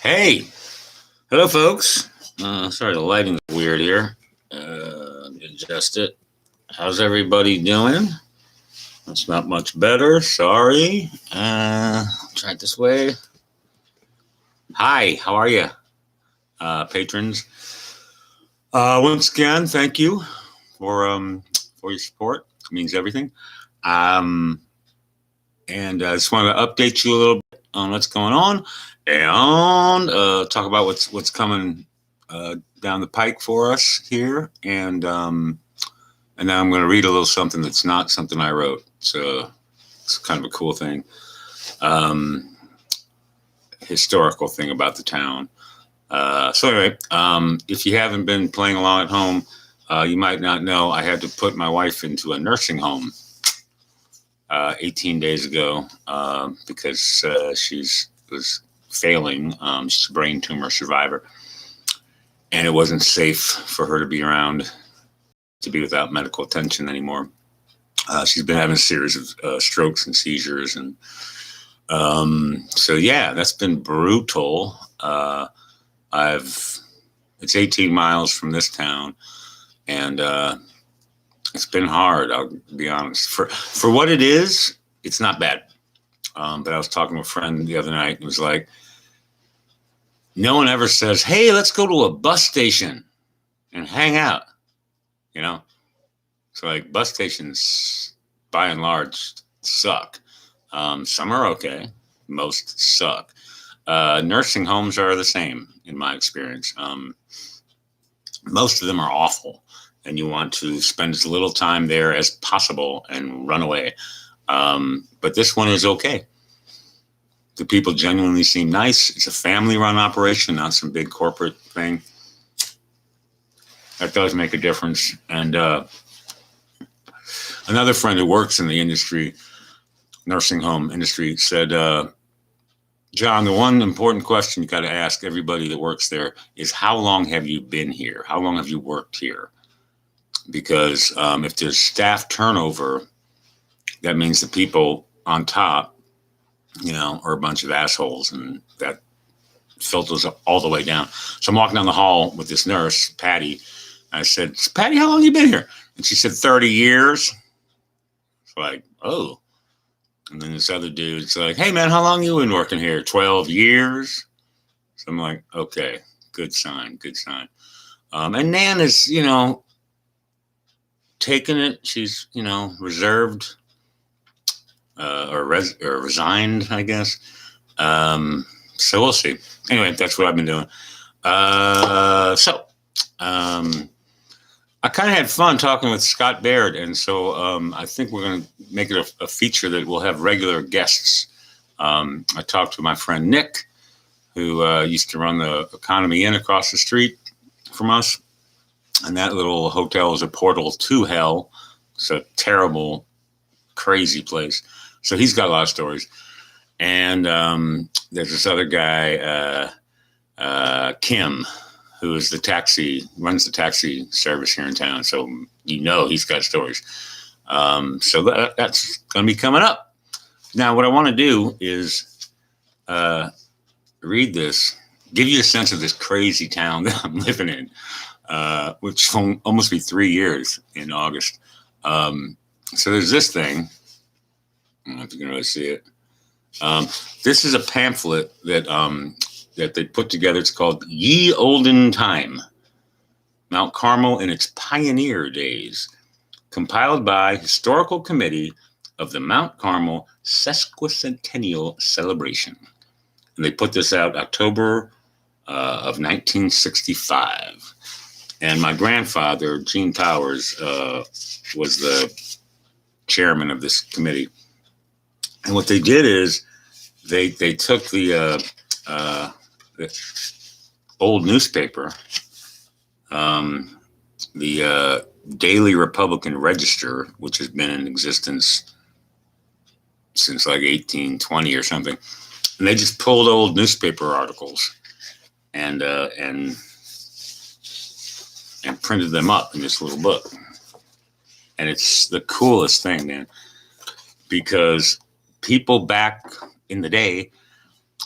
Hey, hello, folks. Sorry, the lighting's weird here. Adjust it. How's everybody doing? That's not much better. Sorry. Try it this way. Hi, how are you, patrons? Once again, thank you for your support. It means everything. Um, and I just want to update you a little bit on what's going on, and talk about what's coming down the pike for us here, and now I'm going to read a little something that's not something I wrote. It's kind of a cool thing, um, historical thing about the town. So anyway, if you haven't been playing along at home, you might not know I had to put my wife into a nursing home 18 days ago because she was failing. She's a brain tumor survivor, and it wasn't safe for her to be around, to be without medical attention anymore. She's been having a series of strokes and seizures, and so yeah, that's been brutal. It's 18 miles from this town, and it's been hard. I'll be honest. For what it is, it's not bad. But I was talking to a friend the other night, and it was like, no one ever says, "Hey, let's go to a bus station and hang out." You know, so like bus stations, by and large, suck. Some are okay. Most suck. Nursing homes are the same, in my experience. Most of them are awful, and you want to spend as little time there as possible and run away. But this one is okay. The people genuinely seem nice. It's a family-run operation, not some big corporate thing. That does make a difference. And another friend who works in the industry, nursing home industry, said, John, the one important question you got to ask everybody that works there is, how long have you been here? How long have you worked here? Because if there's staff turnover, that means the people on top, are a bunch of assholes, and that filters all the way down. So I'm walking down the hall with this nurse, Patty. I said, "Patty, how long have you been here?" And she said, 30 years. It's like, oh. And then this other dude's like, "Hey, man, how long you been working here?" 12 years. So I'm like, okay, good sign, good sign. And Nan is, taking it. She's, reserved or resigned, I guess. So we'll see. Anyway, that's what I've been doing. I kind of had fun talking with Scott Baird, and so I think we're going to make it a feature that we'll have regular guests. I talked to my friend Nick, who used to run the Economy Inn across the street from us, and that little hotel is a portal to hell. It's a terrible, crazy place. So he's got a lot of stories. And there's this other guy, Kim, who is runs the taxi service here in town. So he's got stories. So that's going to be coming up. Now, what I want to do is read this, give you a sense of this crazy town that I'm living in, which will almost be 3 years in August. So there's this thing. I don't know if you can really see it. This is a pamphlet that they put together. It's called Ye Olden Time, Mount Carmel in its Pioneer Days, compiled by Historical Committee of the Mount Carmel Sesquicentennial Celebration. And they put this out October of 1965. And my grandfather, Gene Powers, was the chairman of this committee. And what they did is they took the old newspaper, the Daily Republican Register, which has been in existence since like 1820 or something, and they just pulled old newspaper articles and printed them up in this little book. And it's the coolest thing, man, because people back in the day,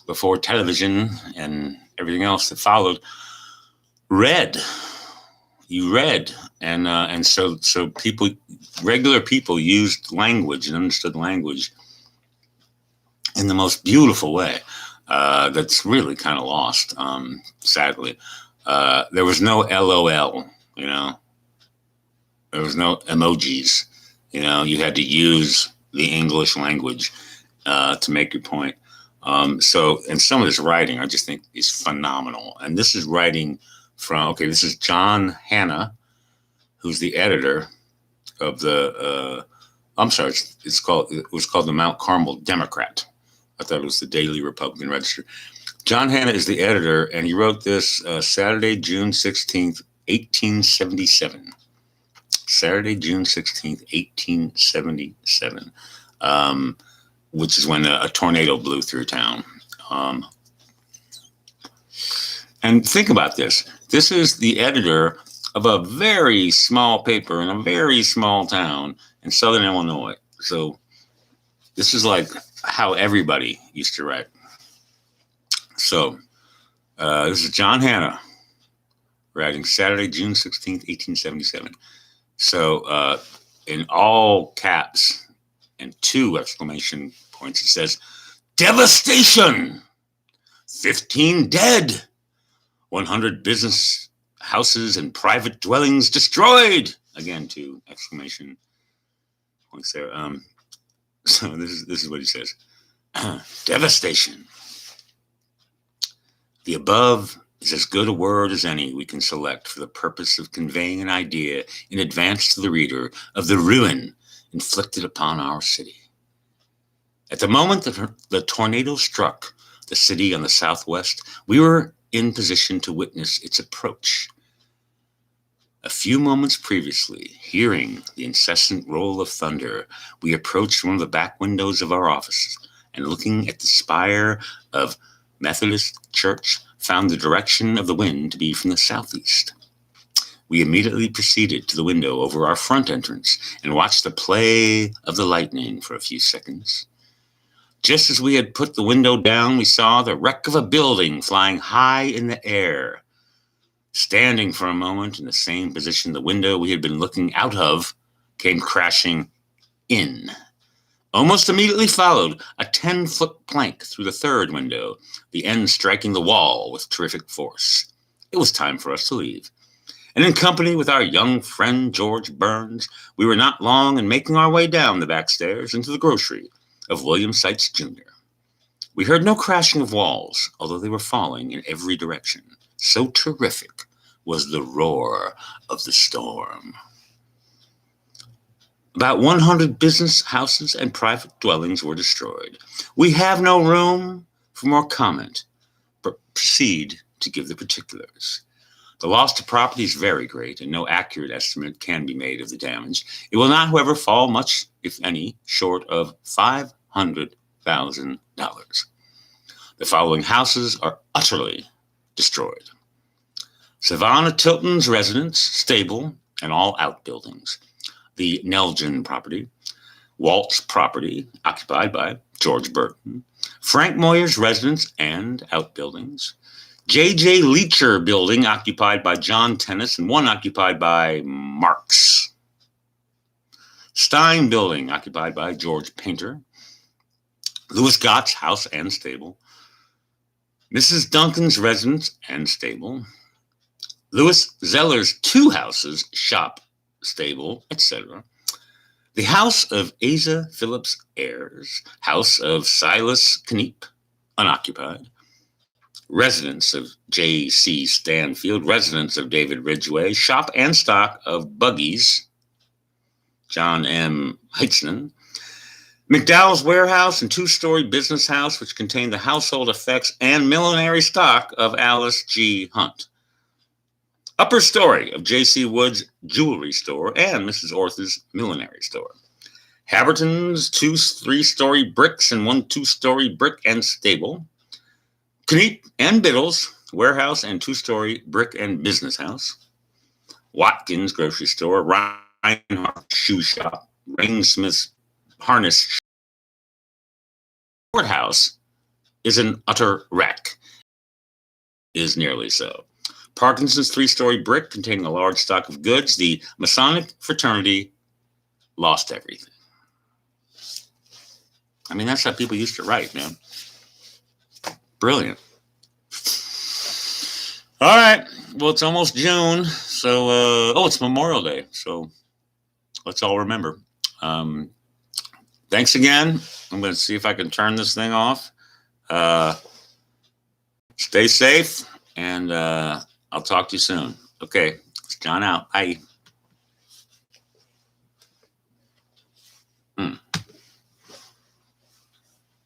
before television and everything else that followed, read. You read, and so people, regular people, used language and understood language in the most beautiful way. That's really kind of lost, sadly. There was no LOL, you know. There was no emojis, you know. You had to use the English language to make your point. And some of this writing, I just think, is phenomenal. And this is writing from, this is John Hannah, who's the editor of the, it was called the Mount Carmel Democrat. I thought it was the Daily Republican Register. John Hannah is the editor, and he wrote this Saturday, June 16th, 1877. Saturday, June 16th, 1877, which is when a tornado blew through town. And think about this. This is the editor of a very small paper in a very small town in southern Illinois. So this is like how everybody used to write. So this is John Hannah writing Saturday, June 16th, 1877. So in all caps and 2 exclamation points, it says, "Devastation! 15 dead! 100 business houses and private dwellings destroyed!" Again, 2 exclamation points there. So this is what he says. Devastation. The above is as good a word as any we can select for the purpose of conveying an idea in advance to the reader of the ruin inflicted upon our city. At the moment that the tornado struck the city on the southwest, we were in position to witness its approach. A few moments previously, hearing the incessant roll of thunder, we approached one of the back windows of our offices and, looking at the spire of Methodist Church, found the direction of the wind to be from the southeast. We immediately proceeded to the window over our front entrance and watched the play of the lightning for a few seconds. Just as we had put the window down, we saw the wreck of a building flying high in the air. Standing for a moment in the same position the window we had been looking out of came crashing in. Almost immediately followed a 10-foot plank through the third window, the end striking the wall with terrific force. It was time for us to leave. And in company with our young friend George Burns, we were not long in making our way down the back stairs into the grocery of William Seitz Jr. We heard no crashing of walls, although they were falling in every direction. So terrific was the roar of the storm. About 100 business houses and private dwellings were destroyed. We have no room for more comment, but proceed to give the particulars. The loss to property is very great, and no accurate estimate can be made of the damage. It will not, however, fall much, if any, short of $500,000. The following houses are utterly destroyed: Savannah Tilton's residence, stable, and all outbuildings. The Nelgen property, Walt's property, occupied by George Burton, Frank Moyer's residence and outbuildings, J.J. Leacher building, occupied by John Tennis, and one occupied by Marks. Stein building, occupied by George Painter, Louis Gott's house and stable, Mrs. Duncan's residence and stable, Louis Zeller's 2 houses, shop, stable, etc. The house of Asa Phillips heirs, house of Silas Kneep, unoccupied, residence of J.C. Stanfield, residence of David Ridgway, shop and stock of Buggies, John M. Heitzman, McDowell's warehouse and 2-story business house, which contained the household effects and millinery stock of Alice G. Hunt. Upper story of J.C. Wood's jewelry store and Mrs. Orth's millinery store. Haberton's 2 3-story bricks and 1 2-story brick and stable. Kneep and Biddle's warehouse and 2-story brick and business house. Watkins grocery store, Reinhardt shoe shop, Rainsmith's harness shop. Courthouse is an utter wreck. is nearly so. Parkinson's three-story brick containing a large stock of goods. The Masonic fraternity lost everything. I mean, that's how people used to write, man. Brilliant. All right. Well, it's almost June. So, it's Memorial Day. So let's all remember. Thanks again. I'm going to see if I can turn this thing off. Stay safe, and I'll talk to you soon. Okay. It's John out. Bye.